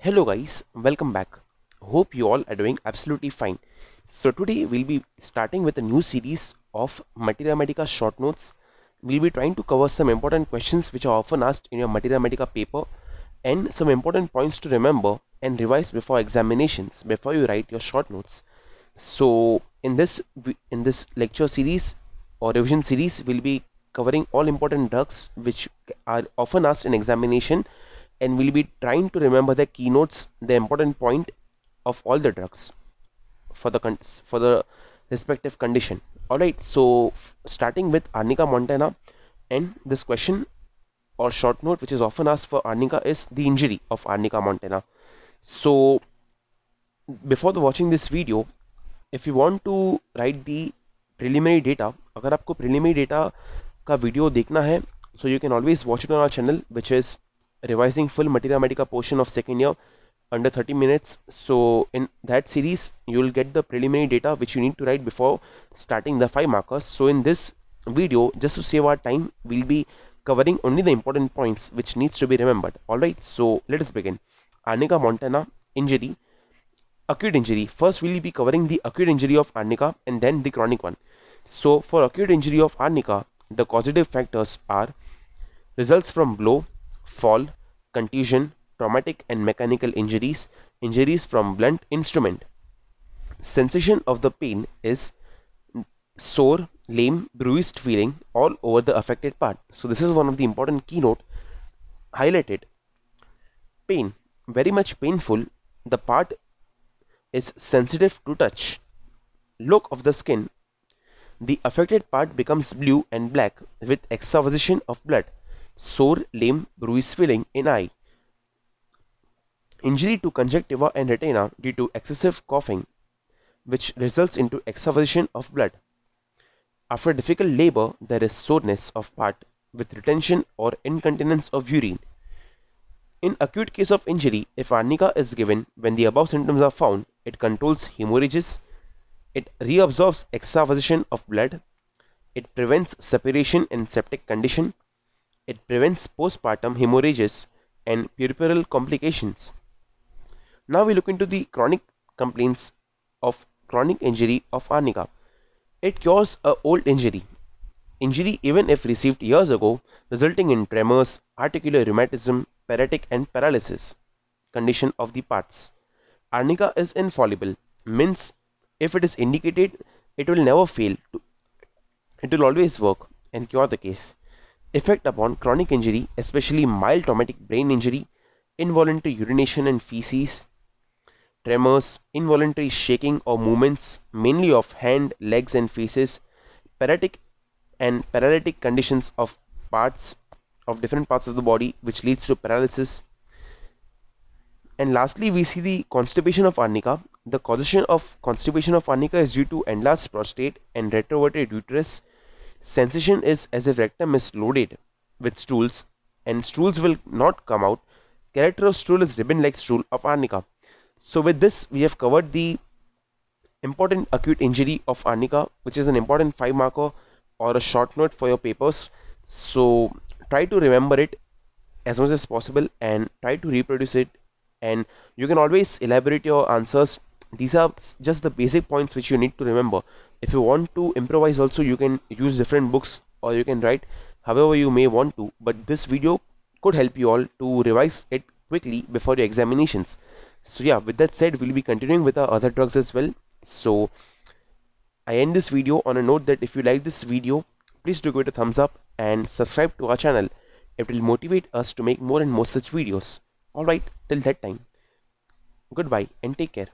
Hello guys, welcome back. Hope you all are doing absolutely fine. So today we'll be starting with a new series of Materia Medica short notes. We'll be trying to cover some important questions which are often asked in your Materia Medica paper and some important points to remember and revise before examinations before you write your short notes. So in this lecture series or revision series we'll be covering all important drugs which are often asked in examination, and we'll be trying to remember the keynotes, the important point of all the drugs for the respective condition. All right, so starting with Arnica montana, and this question or short note which is often asked for Arnica is the injury of Arnica montana. So before watching this video, if you want to write the preliminary data, अगर आपको preliminary data का video देखना है, so you can always watch it on our channel, which is revising full Materia Medica portion of second year under 30 minutes. So in that series you will get the preliminary data which you need to write before starting the 5 markers. So in this video, just to save our time, we'll be covering only the important points which needs to be remembered. All right, so let us begin. Arnica montana injury. Acute injury. First we'll be covering the acute injury of Arnica and then the chronic one. So for acute injury of Arnica, the causative factors are results from blow, fall, contusion, traumatic and mechanical injuries, injuries from blunt instrument. Sensation of the pain is sore, lame, bruised feeling all over the affected part. So this is one of the important keynote highlighted. Pain, very much painful. The part is sensitive to touch. Look of the skin. The affected part becomes blue and black with extravasation of blood. Sore, lame, bruised feeling in eye. Injury to conjunctiva and retina due to excessive coughing, which results into extravasation of blood. After difficult labor, there is soreness of part with retention or incontinence of urine. In acute case of injury, if arnica is given when the above symptoms are found, it controls hemorrhages, it reabsorbs extravasation of blood, it prevents separation in septic condition, it prevents postpartum hemorrhages and puerperal complications. Now we look into the chronic complaints of chronic injury of arnica. It cures a old injury. Injury even if received years ago, resulting in tremors, articular rheumatism, paratic and paralysis condition of the parts. Arnica is infallible, means if it is indicated, it will never fail. It will always work and cure the case. Effect upon chronic injury, especially mild traumatic brain injury, involuntary urination and feces, tremors, involuntary shaking or movements, mainly of hand, legs and faces, paratic and paralytic conditions of parts of different parts of the body which leads to paralysis. And lastly, we see the constipation of arnica. The causation of constipation of arnica is due to enlarged prostate and retroverted uterus. Sensation is as if rectum is loaded with stools and stools will not come out. Character of stool is ribbon-like stool of arnica. So with this, we have covered the important acute injury of arnica, which is an important 5 marker or a short note for your papers. So try to remember it as much as possible and try to reproduce it, and you can always elaborate your answers. These are just the basic points which you need to remember. If you want to improvise also, you can use different books or you can write however you may want to, but this video could help you all to revise it quickly before your examinations. So yeah, with that said, we'll be continuing with our other drugs as well. So I end this video on a note that if you like this video, please do give it a thumbs up and subscribe to our channel. It will motivate us to make more and more such videos. Alright, till that time, goodbye and take care.